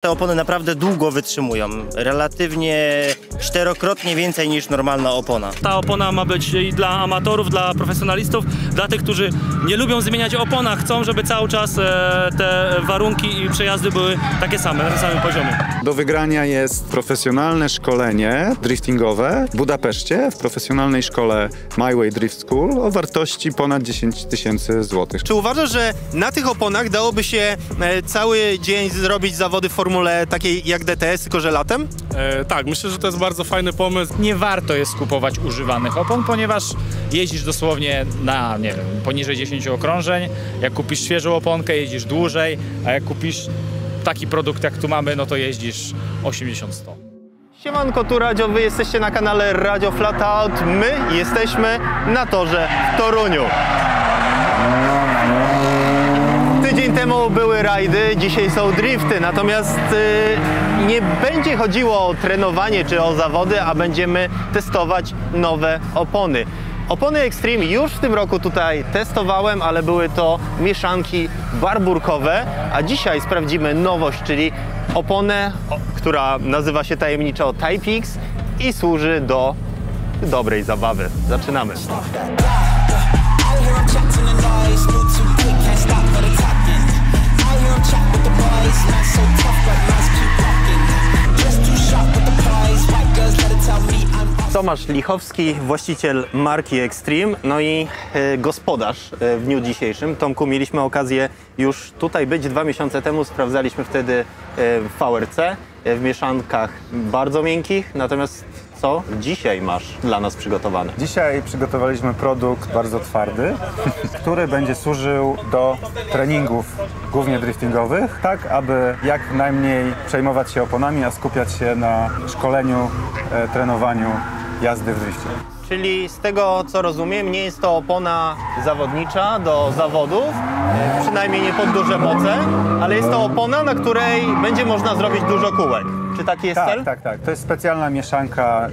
Te opony naprawdę długo wytrzymują, relatywnie czterokrotnie więcej niż normalna opona. Ta opona ma być i dla amatorów, dla profesjonalistów, dla tych, którzy nie lubią zmieniać opona, chcą, żeby cały czas te warunki i przejazdy były takie same, na tym samym poziomie. Do wygrania jest profesjonalne szkolenie driftingowe w Budapeszcie, w profesjonalnej szkole My Way Drift School o wartości ponad 10 000 złotych. Czy uważasz, że na tych oponach dałoby się cały dzień zrobić zawody w formule takiej jak DTS, tylko że latem? Tak, myślę, że to jest bardzo fajny pomysł. Nie warto jest kupować używanych opon, ponieważ jeździsz dosłownie na, nie wiem, poniżej 10 okrążeń. Jak kupisz świeżą oponkę, jeździsz dłużej, a jak kupisz taki produkt jak tu mamy, no to jeździsz 80-100. Siemanko, tu Radio, wy jesteście na kanale Radio Flatout. My jesteśmy na torze w Toruniu. Tydzień temu były rajdy, dzisiaj są drifty, natomiast nie będzie chodziło o trenowanie czy o zawody, a będziemy testować nowe opony. Opony Extreme już w tym roku tutaj testowałem, ale były to mieszanki barburkowe, a dzisiaj sprawdzimy nowość, czyli oponę, która nazywa się tajemniczo Type X i służy do dobrej zabawy. Zaczynamy. Tomasz Lichowski, właściciel marki Extreme, no i gospodarz w dniu dzisiejszym. Tomku, mieliśmy okazję już tutaj być 2 miesiące temu, sprawdzaliśmy wtedy w VRC, w mieszankach bardzo miękkich, natomiast co dzisiaj masz dla nas przygotowane? Dzisiaj przygotowaliśmy produkt bardzo twardy, który będzie służył do treningów głównie driftingowych, tak aby jak najmniej przejmować się oponami, a skupiać się na szkoleniu, trenowaniu jazdy w drifcie. Czyli z tego co rozumiem, nie jest to opona zawodnicza do zawodów, przynajmniej nie pod duże moce, ale jest to opona, na której będzie można zrobić dużo kółek. Czy taki jest cel? Tak. To jest specjalna mieszanka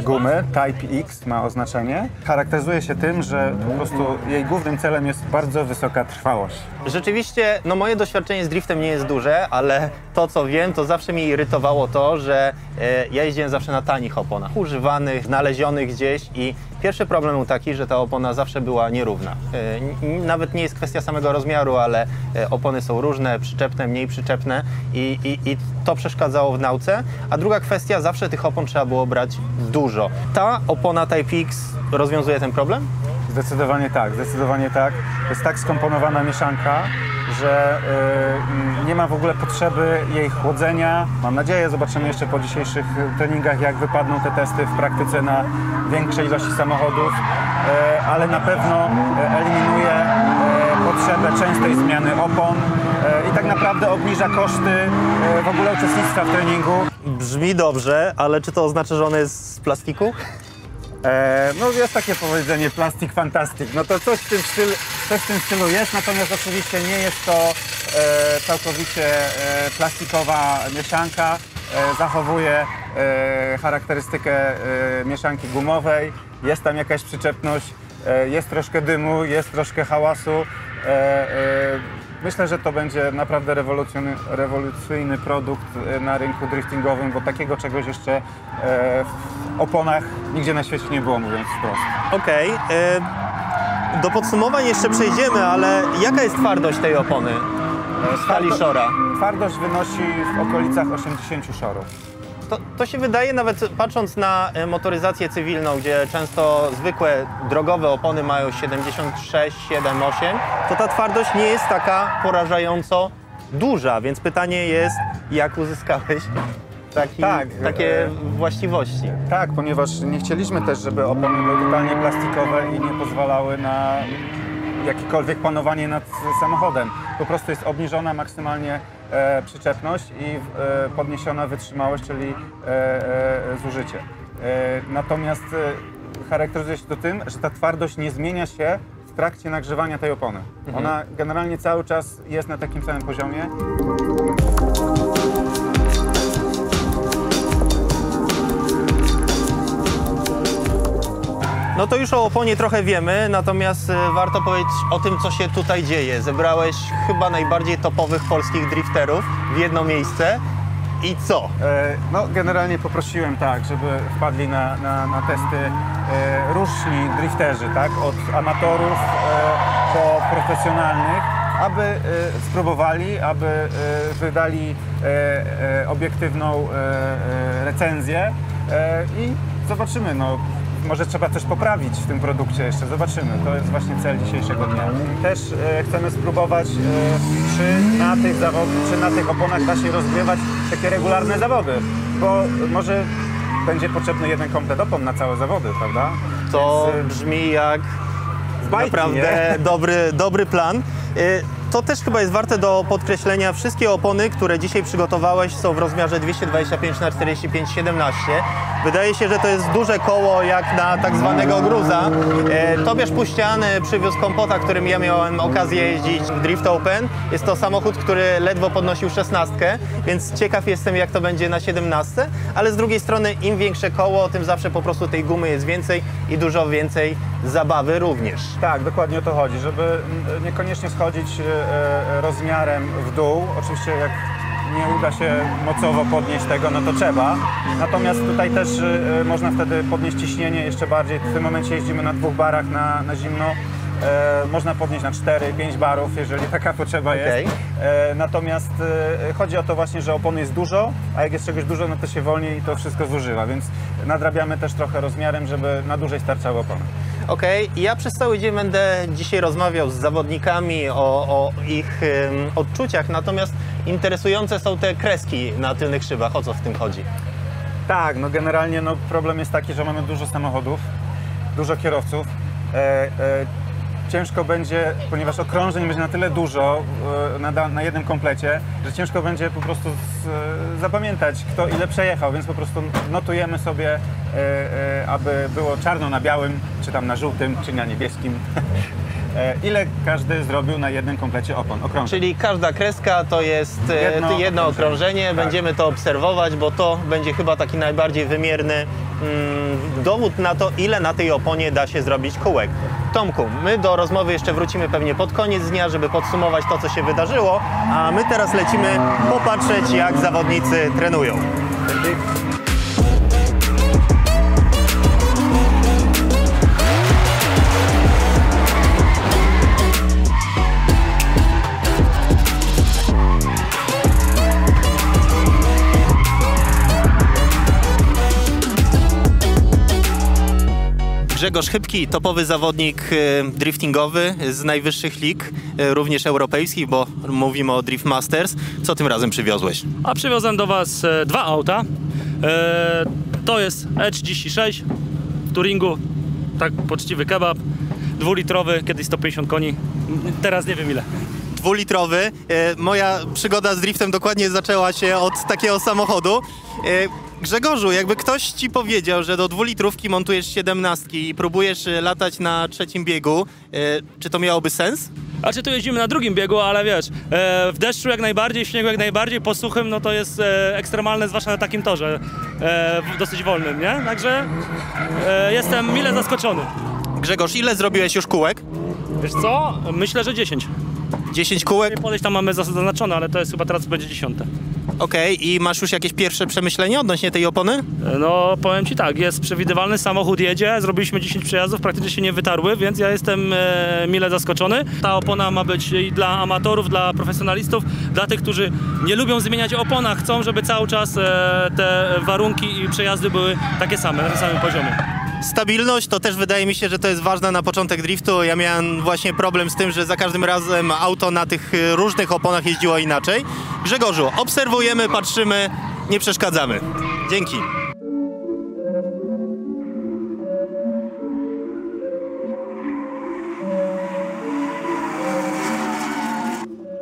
gumy, Type X ma oznaczenie. Charakteryzuje się tym, że po prostu jej głównym celem jest bardzo wysoka trwałość. Rzeczywiście, no moje doświadczenie z driftem nie jest duże, ale to co wiem, to zawsze mnie irytowało to, że ja jeździłem zawsze na tanich oponach, używanych, znalezionych gdzieś i pierwszy problem był taki, że ta opona zawsze była nierówna. Nawet nie jest kwestia samego rozmiaru, ale opony są różne, przyczepne, mniej przyczepne i to przeszkadzało w nauce. A druga kwestia, zawsze tych opon trzeba było brać dużo. Ta opona Type X rozwiązuje ten problem? Zdecydowanie tak. To jest tak skomponowana mieszanka, że nie ma w ogóle potrzeby jej chłodzenia. Mam nadzieję, zobaczymy jeszcze po dzisiejszych treningach, jak wypadną te testy w praktyce na większej ilości samochodów, ale na pewno eliminuje potrzebę częstej zmiany opon i tak naprawdę obniża koszty w ogóle uczestnictwa w treningu. Brzmi dobrze, ale czy to oznacza, że one jest z plastiku? No jest takie powiedzenie plastic fantastic, no to coś w tym stylu jest, natomiast oczywiście nie jest to całkowicie plastikowa mieszanka, zachowuje charakterystykę mieszanki gumowej, jest tam jakaś przyczepność, jest troszkę dymu, jest troszkę hałasu. Myślę, że to będzie naprawdę rewolucyjny produkt na rynku driftingowym, bo takiego czegoś jeszcze w oponach nigdzie na świecie nie było, mówiąc wprost. Okej. Do podsumowań jeszcze przejdziemy, ale jaka jest twardość tej opony w skali szora? Twardość wynosi w okolicach 80 szorów. To się wydaje, nawet patrząc na motoryzację cywilną, gdzie często zwykłe drogowe opony mają 76, 7, 8, to ta twardość nie jest taka porażająco duża, więc pytanie jest, jak uzyskałeś takie właściwości? Tak, ponieważ nie chcieliśmy też, żeby opony były totalnie plastikowe i nie pozwalały na jakiekolwiek panowanie nad samochodem. Po prostu jest obniżona maksymalnie przyczepność i podniesiona wytrzymałość, czyli zużycie. Natomiast charakteryzuje się to tym, że ta twardość nie zmienia się w trakcie nagrzewania tej opony. Ona generalnie cały czas jest na takim samym poziomie. No to już o oponie trochę wiemy, natomiast warto powiedzieć o tym, co się tutaj dzieje. Zebrałeś chyba najbardziej topowych polskich drifterów w jedno miejsce i co? No generalnie poprosiłem tak, żeby wpadli na testy różni drifterzy, tak? Od amatorów po profesjonalnych, aby spróbowali, aby wydali obiektywną recenzję i zobaczymy, no, może trzeba coś poprawić w tym produkcie jeszcze, zobaczymy. To jest właśnie cel dzisiejszego dnia. Też chcemy spróbować, czy na tych oponach da się rozgrywać takie regularne zawody, bo może będzie potrzebny jeden komplet opon na całe zawody, prawda? To brzmi jak bajki, naprawdę dobry plan. To też chyba jest warte do podkreślenia. Wszystkie opony, które dzisiaj przygotowałeś, są w rozmiarze 225×45/17. Wydaje się, że to jest duże koło jak na tak zwanego gruza. Tobiasz Puścian przywiózł Kompota, którym ja miałem okazję jeździć w Drift Open. Jest to samochód, który ledwo podnosił 16, więc ciekaw jestem, jak to będzie na 17. Ale z drugiej strony im większe koło, tym zawsze po prostu tej gumy jest więcej i dużo więcej zabawy również. Tak, dokładnie o to chodzi, żeby niekoniecznie schodzić rozmiarem w dół. Oczywiście jak nie uda się mocowo podnieść tego, no to trzeba. Natomiast tutaj też można wtedy podnieść ciśnienie jeszcze bardziej. W tym momencie jeździmy na 2 barach na zimno. Można podnieść na 4-5 barów, jeżeli taka potrzeba jest. Natomiast chodzi o to właśnie, że opony jest dużo, a jak jest czegoś dużo, no to się wolniej i to wszystko zużywa, więc nadrabiamy też trochę rozmiarem, żeby na dłużej starczały opony. Ja przez cały dzień będę dzisiaj rozmawiał z zawodnikami o ich odczuciach, natomiast interesujące są te kreski na tylnych szybach. O co w tym chodzi? Tak, no generalnie no problem jest taki, że mamy dużo samochodów, dużo kierowców. Ciężko będzie, ponieważ okrążeń będzie na tyle dużo na jednym komplecie, że ciężko będzie po prostu zapamiętać, kto ile przejechał, więc po prostu notujemy sobie, aby było czarno na białym, czy tam na żółtym, czy na niebieskim, ile każdy zrobił na jednym komplecie okrążeń. Czyli każda kreska to jest jedno okrążenie, tak. Będziemy to obserwować, bo to będzie chyba taki najbardziej wymierny dowód na to, ile na tej oponie da się zrobić kółek. Tomku, my do rozmowy jeszcze wrócimy pewnie pod koniec dnia, żeby podsumować to, co się wydarzyło, a my teraz lecimy popatrzeć, jak zawodnicy trenują. Grzegorz Chybki, topowy zawodnik driftingowy z najwyższych lig, również europejskich, bo mówimy o Drift Masters. Co tym razem przywiozłeś? A przywiozłem do Was 2 auta. To jest Edge 36 w touringu, tak poczciwy kebab, 2-litrowy, kiedyś 150 koni, teraz nie wiem ile. 2-litrowy. Moja przygoda z driftem dokładnie zaczęła się od takiego samochodu. Grzegorzu, jakby ktoś Ci powiedział, że do 2-litrówki montujesz 17 i próbujesz latać na 3. biegu, czy to miałoby sens? A czy tu jeździmy na 2. biegu, ale wiesz, w deszczu jak najbardziej, w śniegu jak najbardziej, po suchym no to jest ekstremalne, zwłaszcza na takim torze, dosyć wolnym, nie? Także jestem mile zaskoczony. Grzegorz, ile zrobiłeś już kółek? Wiesz co? Myślę, że 10. 10 kółek? Podejść tam mamy zaznaczone, ale to jest chyba teraz będzie 10. I masz już jakieś pierwsze przemyślenia odnośnie tej opony? No powiem Ci tak, jest przewidywalny, samochód jedzie, zrobiliśmy 10 przejazdów, praktycznie się nie wytarły, więc ja jestem mile zaskoczony. Ta opona ma być i dla amatorów, dla profesjonalistów, dla tych, którzy nie lubią zmieniać opon, a chcą, żeby cały czas te warunki i przejazdy były takie same, na tym samym poziomie. Stabilność to też wydaje mi się, że to jest ważne na początek driftu. Ja miałem właśnie problem z tym, że za każdym razem auto na tych różnych oponach jeździło inaczej. Grzegorzu, obserwujemy, patrzymy, nie przeszkadzamy. Dzięki.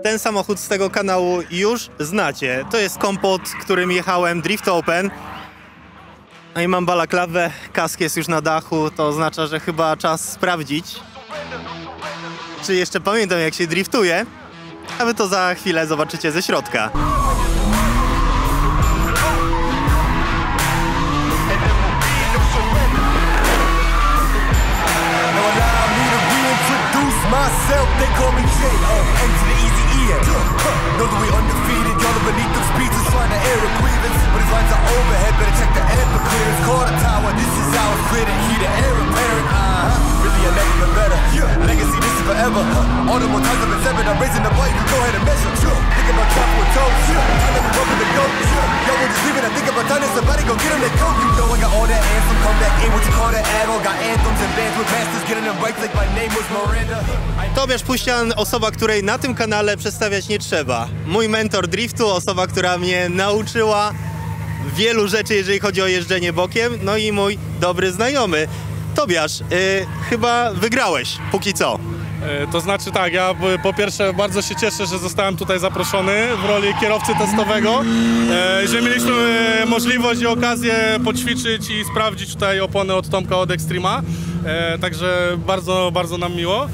Ten samochód z tego kanału już znacie. To jest Kompot, którym jechałem Drift Open. No i mam balaklawę, kask jest już na dachu, to oznacza, że chyba czas sprawdzić, czy jeszcze pamiętam, jak się driftuje, a wy to za chwilę zobaczycie ze środka. Know that we undefeated, y'all beneath them speeches trying to air a queen. quarter tower. This is our critic, he the heir apparent. Really a never been better. Legacy, this is forever. All the more times I've been seven, I'm raising the bar, you can go ahead and measure. Think about travel with toes. I never broken the goat. Yo, we're just leaving, I think about time, somebody go get him that coat. You know I got all that anthem, come back in, what you call that add-on. Got anthems and bands with masters, getting them right like my name was Miranda. Tobiasz Puścian, osoba, której na tym kanale przedstawiać nie trzeba. Mój mentor driftu, osoba, która mnie nauczyła wielu rzeczy, jeżeli chodzi o jeżdżenie bokiem, no i mój dobry znajomy. Tobiasz, chyba wygrałeś, póki co. To znaczy tak, ja po pierwsze bardzo się cieszę, że zostałem tutaj zaproszony w roli kierowcy testowego, że mieliśmy możliwość i okazję poćwiczyć i sprawdzić tutaj opony od Tomka od Extrema, także bardzo, bardzo nam miło.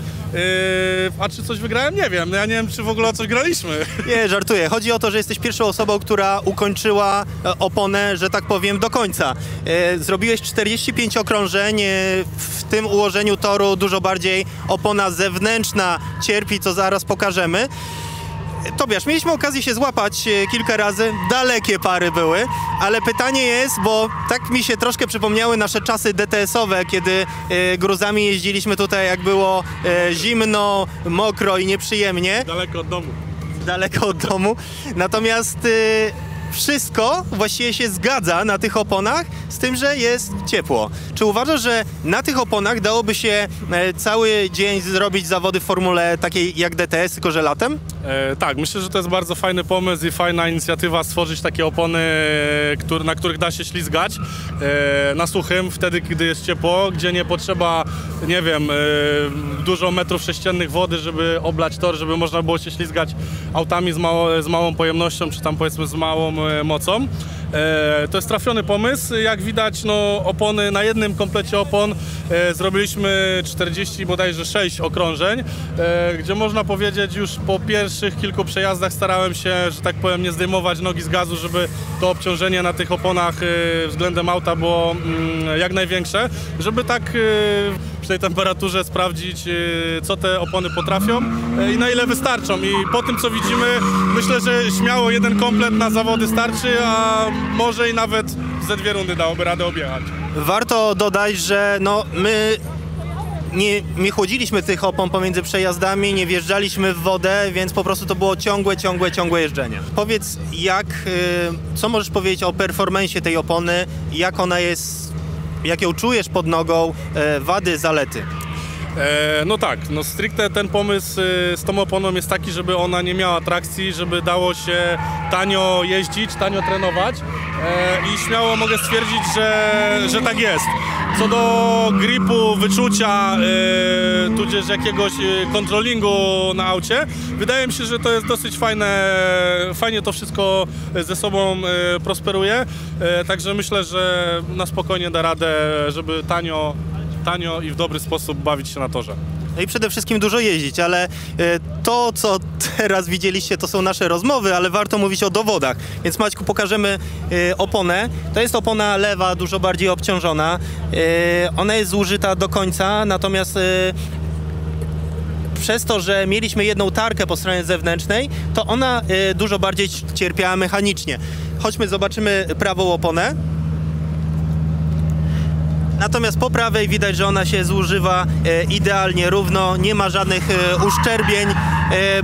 A czy coś wygrałem? Nie wiem. Ja nie wiem, czy w ogóle o coś graliśmy. Nie, żartuję. Chodzi o to, że jesteś pierwszą osobą, która ukończyła oponę, że tak powiem, do końca. Zrobiłeś 45 okrążeń. W tym ułożeniu toru dużo bardziej opona zewnętrzna cierpi, co zaraz pokażemy. Tobiasz, mieliśmy okazję się złapać kilka razy, dalekie pary były, ale pytanie jest, bo tak mi się troszkę przypomniały nasze czasy DTS-owe, kiedy gruzami jeździliśmy tutaj, jak było zimno, mokro i nieprzyjemnie. Daleko od domu. Daleko od domu. Natomiast wszystko właściwie się zgadza na tych oponach, z tym, że jest ciepło. Czy uważasz, że na tych oponach dałoby się cały dzień zrobić zawody w formule takiej jak DTS, tylko że latem? Tak, myślę, że to jest bardzo fajny pomysł i fajna inicjatywa stworzyć takie opony, na których da się ślizgać na suchym, wtedy kiedy jest ciepło, gdzie nie potrzeba, nie wiem, dużo metrów sześciennych wody, żeby oblać tor, żeby można było się ślizgać autami z małą pojemnością, czy tam powiedzmy z małą mocą. To jest trafiony pomysł. Jak widać, no, opony na jednym komplecie opon zrobiliśmy 40 bodajże 6 okrążeń, gdzie można powiedzieć już po pierwszych kilku przejazdach starałem się, że tak powiem, nie zdejmować nogi z gazu, żeby to obciążenie na tych oponach względem auta było jak największe, żeby tak przy tej temperaturze sprawdzić, co te opony potrafią i na ile wystarczą. I po tym, co widzimy, myślę, że śmiało jeden komplet na zawody starczy, a może i nawet ze 2 rundy dałoby radę objechać. Warto dodać, że no, my nie chłodziliśmy tych opon pomiędzy przejazdami, nie wjeżdżaliśmy w wodę, więc po prostu to było ciągłe jeżdżenie. Powiedz, co możesz powiedzieć o performance'ie tej opony, jak ona jest, jak ją czujesz pod nogą, wady, zalety? No tak, no stricte ten pomysł z tą oponą jest taki, żeby ona nie miała trakcji, żeby dało się tanio jeździć, tanio trenować i śmiało mogę stwierdzić, że tak jest. Co do gripu, wyczucia, tudzież jakiegoś kontrolingu na aucie, wydaje mi się, że to jest dosyć fajnie to wszystko ze sobą prosperuje, także myślę, że na spokojnie da radę, żeby tanio i w dobry sposób bawić się na torze. No i przede wszystkim dużo jeździć, ale to, co teraz widzieliście, to są nasze rozmowy, ale warto mówić o dowodach. Więc Maćku, pokażemy oponę. To jest opona lewa, dużo bardziej obciążona. Ona jest zużyta do końca, natomiast przez to, że mieliśmy jedną tarkę po stronie zewnętrznej, to ona dużo bardziej cierpiała mechanicznie. Chodźmy, zobaczymy prawą oponę. Natomiast po prawej widać, że ona się zużywa idealnie równo, nie ma żadnych uszczerbień.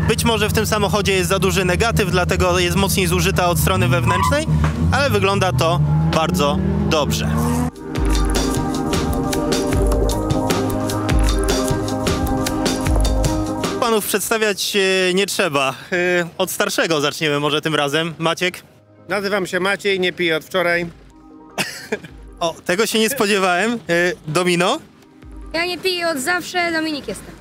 Być może w tym samochodzie jest za duży negatyw, dlatego jest mocniej zużyta od strony wewnętrznej, ale wygląda to bardzo dobrze. Panów przedstawiać nie trzeba. Od starszego zaczniemy może tym razem. Maciek? Nazywam się Maciej, nie piję od wczoraj. O, tego się nie spodziewałem. Domino? Ja nie piję od zawsze, Dominik jestem.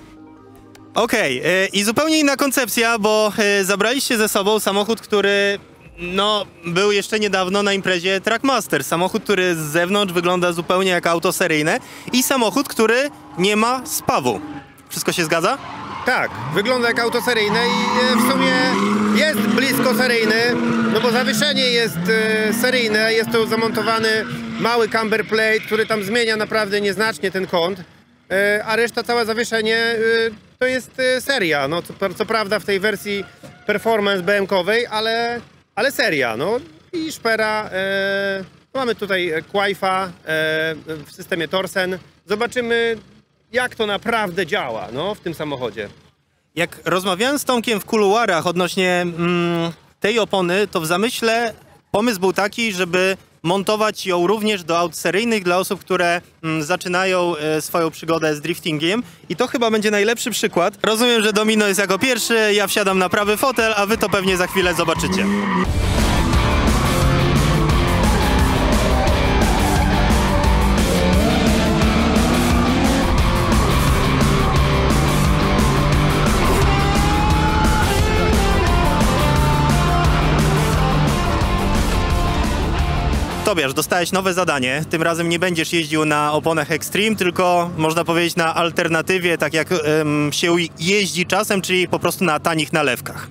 Okej, i zupełnie inna koncepcja, bo zabraliście ze sobą samochód, który no, był jeszcze niedawno na imprezie Trackmaster. Samochód, który z zewnątrz wygląda zupełnie jak auto seryjne i samochód, który nie ma spawu. Wszystko się zgadza? Tak, wygląda jak auto seryjne i w sumie jest blisko seryjny, no bo zawieszenie jest seryjne, jest tu zamontowany mały camber plate, który tam zmienia naprawdę nieznacznie ten kąt, a reszta, całe zawieszenie to jest seria, no co prawda w tej wersji performance BM-kowej, ale seria, no i szpera Mamy tutaj Quaifa w systemie Torsen. Zobaczymy, jak to naprawdę działa w tym samochodzie. Jak rozmawiałem z Tomkiem w kuluarach odnośnie tej opony, to w zamyśle pomysł był taki, żeby montować ją również do aut seryjnych dla osób, które zaczynają swoją przygodę z driftingiem i to chyba będzie najlepszy przykład. Rozumiem, że Domino jest jako pierwszy, ja wsiadam na prawy fotel, a wy to pewnie za chwilę zobaczycie. Tobiasz, dostałeś nowe zadanie. Tym razem nie będziesz jeździł na oponach Extreme, tylko można powiedzieć na alternatywie, tak jak się jeździ czasem, czyli po prostu na tanich nalewkach.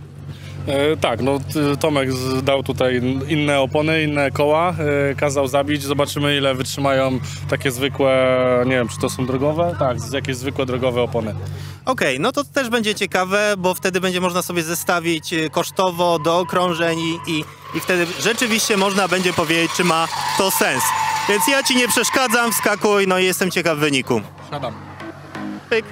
Tak, no Tomek dał tutaj inne opony, inne koła, kazał zabić, zobaczymy ile wytrzymają takie zwykłe, nie wiem czy to są drogowe? Tak, jakieś zwykłe drogowe opony. Okej, no to też będzie ciekawe, bo wtedy będzie można sobie zestawić kosztowo do okrążeń i wtedy rzeczywiście można będzie powiedzieć, czy ma to sens. Więc ja ci nie przeszkadzam, wskakuj, no i jestem ciekaw wyniku. Siadam. Pyk.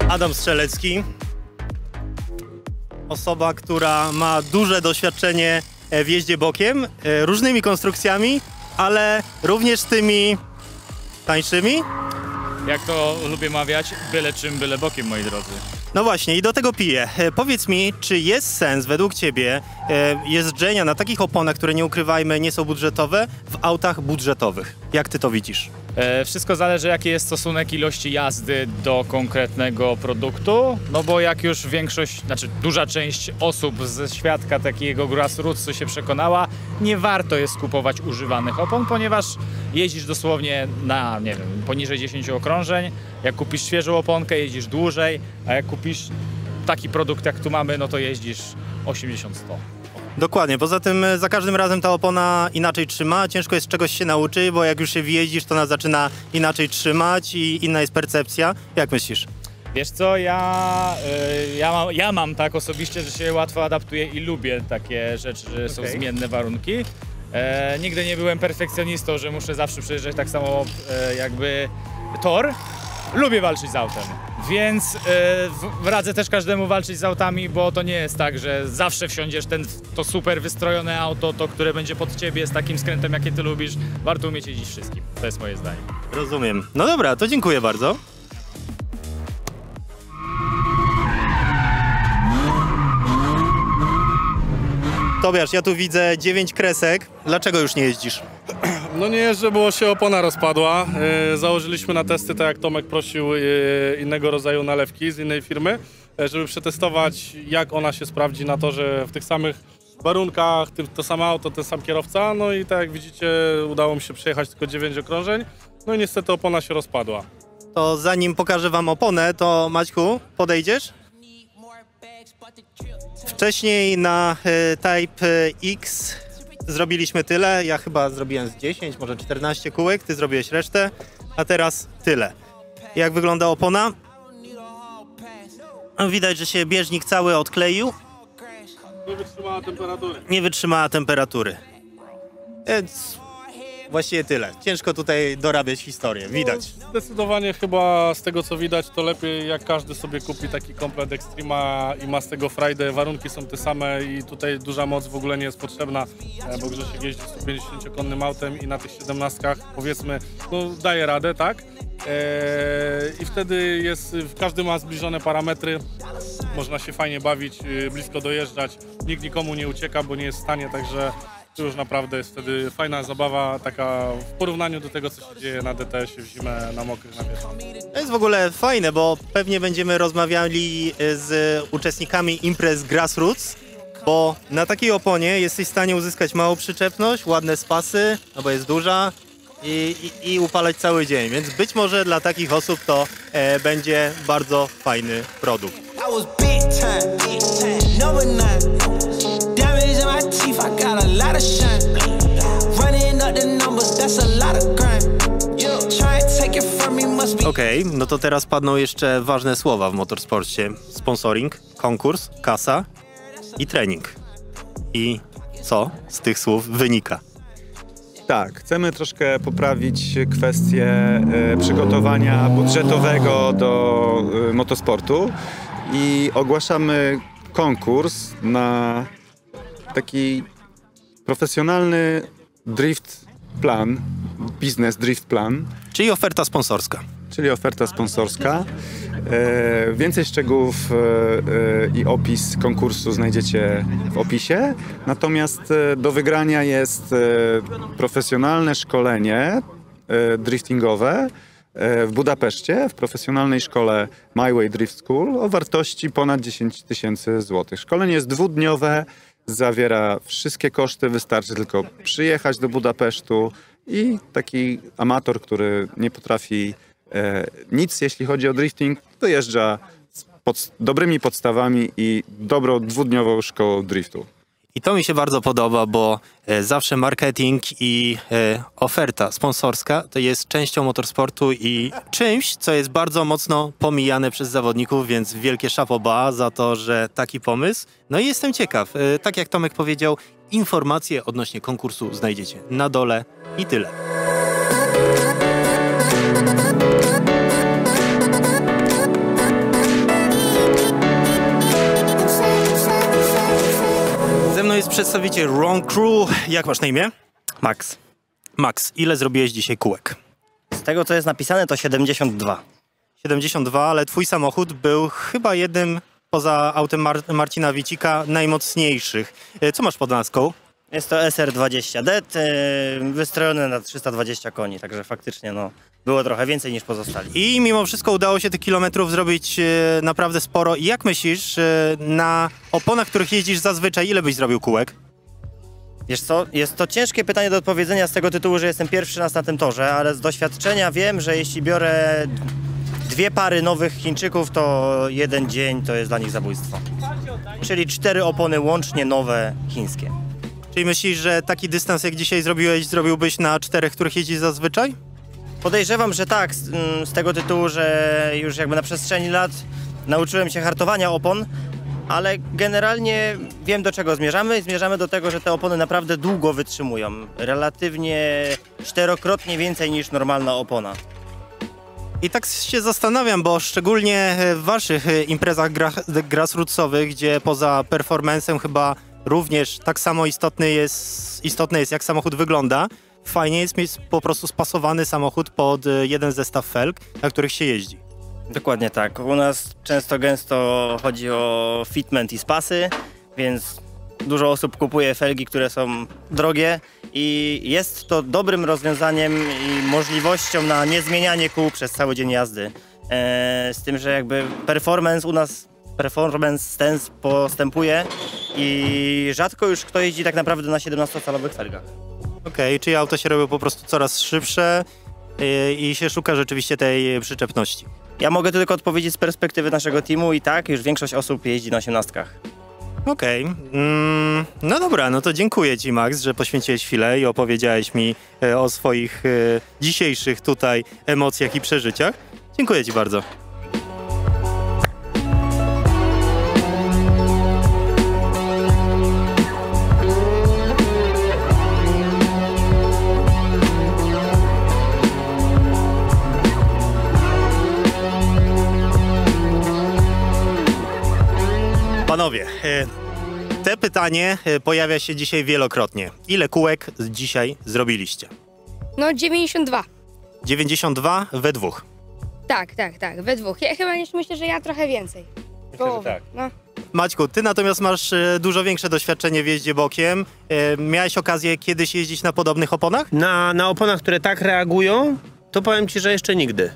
Adam Strzelecki. Osoba, która ma duże doświadczenie w jeździe bokiem, różnymi konstrukcjami, ale również tymi tańszymi. Jak to lubię mawiać, byle czym, byle bokiem, moi drodzy. No właśnie, i do tego piję. Powiedz mi, czy jest sens według ciebie jeżdżenia na takich oponach, które nie ukrywajmy, nie są budżetowe, w autach budżetowych? Jak ty to widzisz? Wszystko zależy, jaki jest stosunek ilości jazdy do konkretnego produktu, no bo jak już duża część osób ze świadka takiego grassrootsu się przekonała, nie warto jest kupować używanych opon, ponieważ jeździsz dosłownie na, nie wiem, poniżej 10 okrążeń. Jak kupisz świeżą oponkę, jeździsz dłużej, a jak kupisz taki produkt, jak tu mamy, no to jeździsz 80-100. Dokładnie, poza tym za każdym razem ta opona inaczej trzyma, ciężko jest czegoś się nauczyć, bo jak już się wjeździsz, to ona zaczyna inaczej trzymać i inna jest percepcja. Jak myślisz? Wiesz co, ja mam tak osobiście, że się łatwo adaptuję i lubię takie rzeczy, że są zmienne warunki. Nigdy nie byłem perfekcjonistą, że muszę zawsze przejeżdżać tak samo jakby tor. Lubię walczyć z autem, więc radzę też każdemu walczyć z autami, bo to nie jest tak, że zawsze wsiądziesz to super wystrojone auto, to które będzie pod ciebie z takim skrętem, jakie ty lubisz. Warto umieć jeździć wszystkim, to jest moje zdanie. Rozumiem. No dobra, to dziękuję bardzo. Tobiasz, ja tu widzę 9 kresek. Dlaczego już nie jeździsz? No nie jeżdżę, bo się opona rozpadła. Założyliśmy na testy, tak jak Tomek prosił, innego rodzaju nalewki z innej firmy, żeby przetestować, jak ona się sprawdzi na torze w tych samych warunkach, to samo auto, ten sam kierowca. No i tak jak widzicie, udało mi się przejechać tylko 9 okrążeń. No i niestety opona się rozpadła. To zanim pokażę wam oponę, to Maćku, podejdziesz? Wcześniej na Type X zrobiliśmy tyle, ja chyba zrobiłem z 10, może 14 kółek, ty zrobiłeś resztę, a teraz tyle. Jak wygląda opona? Widać, że się bieżnik cały odkleił. Nie wytrzymała temperatury. Nie wytrzymała temperatury. Więc właściwie tyle. Ciężko tutaj dorabiać historię, widać. Zdecydowanie chyba z tego co widać, to lepiej jak każdy sobie kupi taki komplet Extrema i ma z tego frajdę. Warunki są te same i tutaj duża moc w ogóle nie jest potrzebna, bo Grzesiek jeździ 150-konnym autem i na tych 17 powiedzmy, no daje radę, tak? I wtedy każdy ma zbliżone parametry, można się fajnie bawić, blisko dojeżdżać, nikt nikomu nie ucieka, bo nie jest w stanie, także to już naprawdę jest wtedy fajna zabawa, taka w porównaniu do tego, co się dzieje na DTS-ie w zimę, na mokrych nawierzchniach. To jest w ogóle fajne, bo pewnie będziemy rozmawiali z uczestnikami imprez Grassroots, bo na takiej oponie jesteś w stanie uzyskać małą przyczepność, ładne spasy, no bo jest duża i upalać cały dzień, więc być może dla takich osób to będzie bardzo fajny produkt. In my teeth, I got a lot of shine. Running up the numbers, that's a lot of grind. Try and take Okej, no to teraz padną jeszcze ważne słowa w motorsporcie. Sponsoring, konkurs, kasa i trening. I co z tych słów wynika? Tak, chcemy troszkę poprawić kwestię przygotowania budżetowego do motosportu i ogłaszamy konkurs na taki profesjonalny drift plan, biznes drift plan. Czyli oferta sponsorska. Czyli oferta sponsorska. Więcej szczegółów i opis konkursu znajdziecie w opisie. Natomiast do wygrania jest profesjonalne szkolenie driftingowe w Budapeszcie, w profesjonalnej szkole My Way Drift School o wartości ponad 10 000 złotych. Szkolenie jest dwudniowe, zawiera wszystkie koszty, wystarczy tylko przyjechać do Budapesztu i taki amator, który nie potrafi nic, jeśli chodzi o drifting, dojeżdża z dobrymi podstawami i dobrą dwudniową szkołą driftu. I to mi się bardzo podoba, bo zawsze marketing i oferta sponsorska to jest częścią motorsportu i czymś, co jest bardzo mocno pomijane przez zawodników, więc wielkie chapeau bas za to, że taki pomysł. No i jestem ciekaw, tak jak Tomek powiedział, informacje odnośnie konkursu znajdziecie na dole i tyle. Ze mną jest przedstawiciel Wrong Crew. Jak masz na imię? Max. Max, ile zrobiłeś dzisiaj kółek? Z tego, co jest napisane, to 72. 72, ale twój samochód był chyba jednym, poza autem Marcina Wicika, najmocniejszych. Co masz pod naską? Jest to SR20D, wystrojony na 320 koni, także faktycznie no, było trochę więcej niż pozostali. I mimo wszystko udało się tych kilometrów zrobić naprawdę sporo. I jak myślisz, na oponach, których jeździsz zazwyczaj, ile byś zrobił kółek? Wiesz co, jest to ciężkie pytanie do odpowiedzenia z tego tytułu, że jestem pierwszy raz na tym torze, ale z doświadczenia wiem, że jeśli biorę dwie pary nowych Chińczyków, to jeden dzień to jest dla nich zabójstwo. Czyli 4 opony łącznie nowe chińskie. Czyli myślisz, że taki dystans jak dzisiaj zrobiłeś, zrobiłbyś na 4, których jeździsz zazwyczaj? Podejrzewam, że tak, z tego tytułu, że już jakby na przestrzeni lat nauczyłem się hartowania opon, ale generalnie wiem, do czego zmierzamy. Zmierzamy do tego, że te opony naprawdę długo wytrzymują. Relatywnie 4-krotnie więcej niż normalna opona. I tak się zastanawiam, bo szczególnie w waszych imprezach grassrootsowych, gdzie poza performancem chyba również tak samo istotne jest jak samochód wygląda, fajnie jest mieć po prostu spasowany samochód pod jeden zestaw felg, na których się jeździ. Dokładnie tak. U nas często gęsto chodzi o fitment i spasy, więc dużo osób kupuje felgi, które są drogie i jest to dobrym rozwiązaniem i możliwością na niezmienianie kół przez cały dzień jazdy. Z tym, że jakby performance u nas ten postępuje i rzadko już kto jeździ tak naprawdę na 17-calowych felgach. Okej, czyli auto się robią po prostu coraz szybsze i się szuka rzeczywiście tej przyczepności. Ja mogę tylko odpowiedzieć z perspektywy naszego teamu i tak, już większość osób jeździ na 18. Okej. No dobra, no to dziękuję ci, Max, że poświęciłeś chwilę i opowiedziałeś mi o swoich dzisiejszych tutaj emocjach i przeżyciach. Dziękuję ci bardzo. Panowie, te pytanie pojawia się dzisiaj wielokrotnie. Ile kółek dzisiaj zrobiliście? No 92. 92 we dwóch. Tak, we dwóch. Ja chyba myślę, że ja trochę więcej. Myślę, że tak. No. Maćku, ty natomiast masz dużo większe doświadczenie w jeździe bokiem. Miałeś okazję kiedyś jeździć na podobnych oponach? Na oponach, które tak reagują, to powiem ci, że jeszcze nigdy.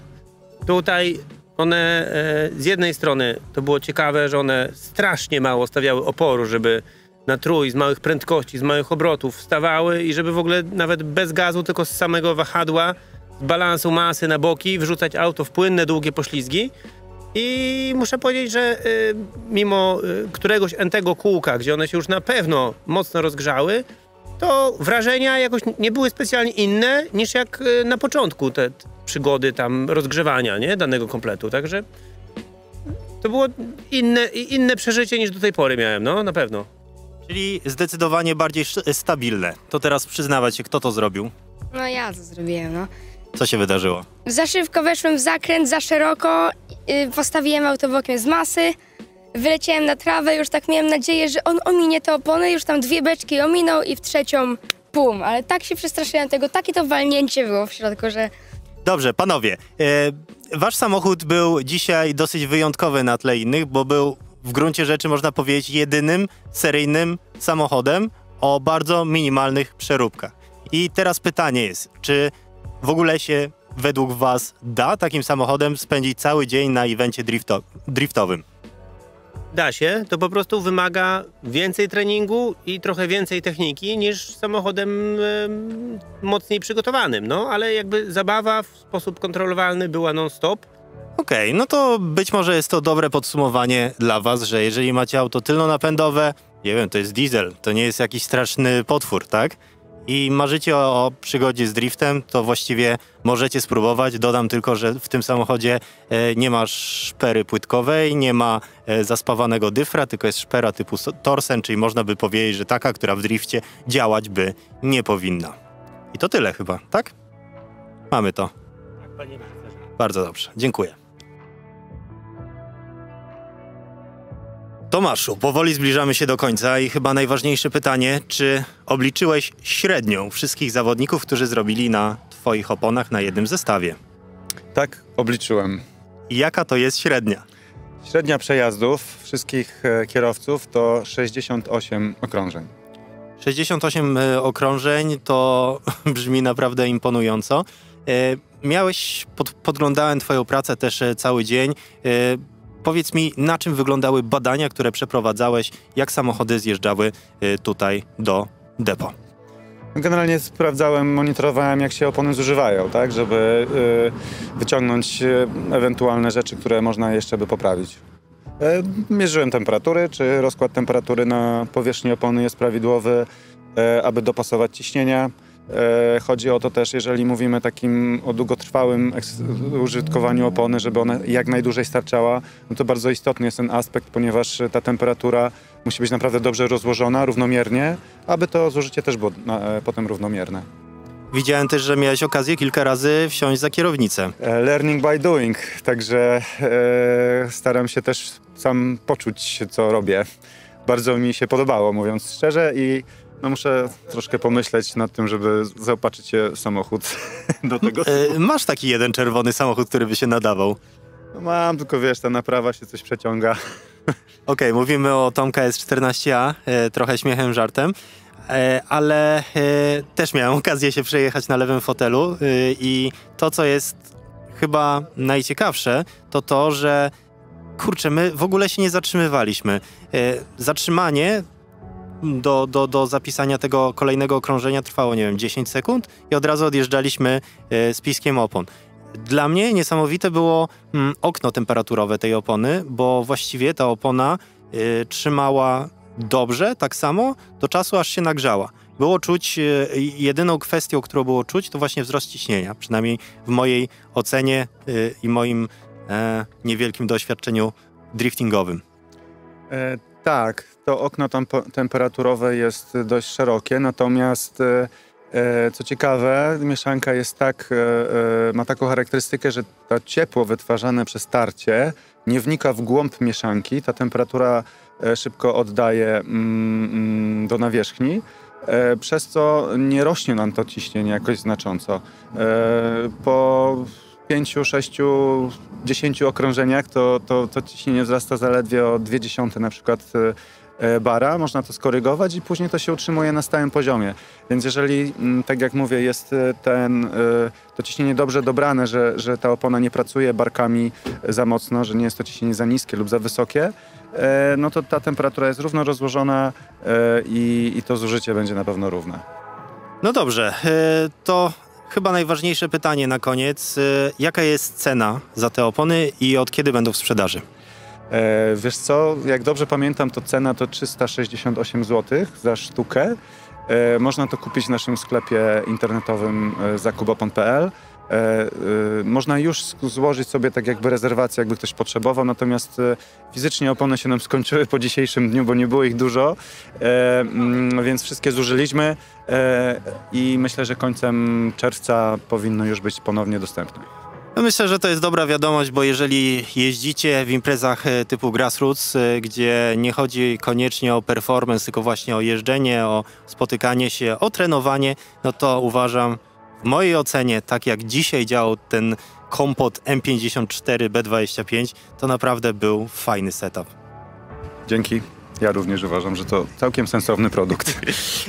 Tutaj one z jednej strony to było ciekawe, że one strasznie mało stawiały oporu, żeby na trój z małych prędkości, z małych obrotów wstawały i żeby w ogóle nawet bez gazu, tylko z samego wahadła, z balansu masy na boki wrzucać auto w płynne, długie poślizgi. I muszę powiedzieć, że mimo któregoś entego kółka, gdzie one się już na pewno mocno rozgrzały, to wrażenia jakoś nie były specjalnie inne niż jak na początku te przygody tam rozgrzewania, nie? Danego kompletu, także to było inne przeżycie niż do tej pory miałem, no na pewno. Czyli zdecydowanie bardziej stabilne. To teraz przyznawać się, kto to zrobił. No ja to zrobiłem, no. Co się wydarzyło? Za szybko weszłem w zakręt, za szeroko, postawiłem auto bokiem z masy, wyleciałem na trawę, już tak miałem nadzieję, że on ominie te opony, już tam 2 beczki ominął i w trzecią pum, ale tak się przestraszyłem tego, takie to walnięcie było w środku, że... Dobrze, panowie, wasz samochód był dzisiaj dosyć wyjątkowy na tle innych, bo był w gruncie rzeczy, można powiedzieć, jedynym seryjnym samochodem o bardzo minimalnych przeróbkach. I teraz pytanie jest, czy w ogóle się według was da takim samochodem spędzić cały dzień na evencie driftowym? Da się, to po prostu wymaga więcej treningu i trochę więcej techniki niż samochodem mocniej przygotowanym, no ale jakby zabawa w sposób kontrolowalny była non-stop. Okej, no to być może jest to dobre podsumowanie dla was, że jeżeli macie auto tylnonapędowe, nie wiem, to jest diesel, to nie jest jakiś straszny potwór, tak? I marzycie o przygodzie z driftem, to właściwie możecie spróbować. Dodam tylko, że w tym samochodzie nie ma szpery płytkowej, nie ma zaspawanego dyfra, tylko jest szpera typu Torsen, czyli można by powiedzieć, że taka, która w drifcie działać by nie powinna. I to tyle chyba, tak? Mamy to. Bardzo dobrze, dziękuję. Tomaszu, powoli zbliżamy się do końca i chyba najważniejsze pytanie, czy obliczyłeś średnią wszystkich zawodników, którzy zrobili na twoich oponach na jednym zestawie? Tak, obliczyłem. I jaka to jest średnia? Średnia przejazdów wszystkich kierowców to 68 okrążeń. 68 okrążeń to brzmi naprawdę imponująco. Podglądałem twoją pracę też cały dzień. Powiedz mi, na czym wyglądały badania, które przeprowadzałeś, jak samochody zjeżdżały tutaj do depo? Generalnie sprawdzałem, monitorowałem, jak się opony zużywają, tak, żeby wyciągnąć ewentualne rzeczy, które można jeszcze by poprawić. Mierzyłem temperatury, czy rozkład temperatury na powierzchni opony jest prawidłowy, aby dopasować ciśnienia. Chodzi o to też, jeżeli mówimy o długotrwałym użytkowaniu opony, żeby ona jak najdłużej starczała, no to bardzo istotny jest ten aspekt, ponieważ ta temperatura musi być naprawdę dobrze rozłożona, równomiernie, aby to zużycie też było potem równomierne. Widziałem też, że miałeś okazję kilka razy wsiąść za kierownicę. Learning by doing, także staram się też sam poczuć, co robię. Bardzo mi się podobało, mówiąc szczerze, i no muszę troszkę pomyśleć nad tym, żeby zaopatrzyć się samochód do tego. Masz taki jeden czerwony samochód, który by się nadawał? No mam, tylko wiesz, ta naprawa się coś przeciąga. Okej, mówimy o Tomka S14A, trochę śmiechem, żartem, ale też miałem okazję się przejechać na lewym fotelu i to, co jest chyba najciekawsze, to to, że kurczę, my w ogóle się nie zatrzymywaliśmy. Zatrzymanie do zapisania tego kolejnego okrążenia trwało, nie wiem, 10 sekund i od razu odjeżdżaliśmy z piskiem opon. Dla mnie niesamowite było okno temperaturowe tej opony, bo właściwie ta opona trzymała dobrze, tak samo, do czasu, aż się nagrzała. Było czuć, jedyną kwestią, którą było czuć, to właśnie wzrost ciśnienia, przynajmniej w mojej ocenie i moim niewielkim doświadczeniu driftingowym. Tak, to okno temperaturowe jest dość szerokie, natomiast co ciekawe, mieszanka jest ma taką charakterystykę, że to ciepło wytwarzane przy starcie nie wnika w głąb mieszanki, ta temperatura szybko oddaje do nawierzchni, przez co nie rośnie nam to ciśnienie jakoś znacząco. Po 5, 6, 10 okrążeniach to ciśnienie wzrasta zaledwie o 0,2 na przykład bara, można to skorygować i później to się utrzymuje na stałym poziomie. Więc jeżeli, tak jak mówię, jest to ciśnienie dobrze dobrane, że ta opona nie pracuje barkami za mocno, że nie jest to ciśnienie za niskie lub za wysokie, no to ta temperatura jest równo rozłożona i to zużycie będzie na pewno równe. No dobrze, to chyba najważniejsze pytanie na koniec. Jaka jest cena za te opony i od kiedy będą w sprzedaży? Wiesz co, jak dobrze pamiętam, to cena to 368 zł za sztukę. Można to kupić w naszym sklepie internetowym zakupopon.pl. Można już złożyć sobie tak jakby rezerwację, jakby ktoś potrzebował, natomiast fizycznie opony się nam skończyły po dzisiejszym dniu, bo nie było ich dużo, więc wszystkie zużyliśmy i myślę, że końcem czerwca powinno już być ponownie dostępne. No myślę, że to jest dobra wiadomość, bo jeżeli jeździcie w imprezach typu Grassroots, gdzie nie chodzi koniecznie o performance, tylko właśnie o jeżdżenie, o spotykanie się, o trenowanie, no to uważam, w mojej ocenie, tak jak dzisiaj działał ten kompot M54 B25, to naprawdę był fajny setup. Dzięki. Ja również uważam, że to całkiem sensowny produkt.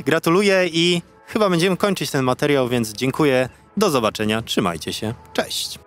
Gratuluję i chyba będziemy kończyć ten materiał, więc dziękuję. Do zobaczenia. Trzymajcie się. Cześć.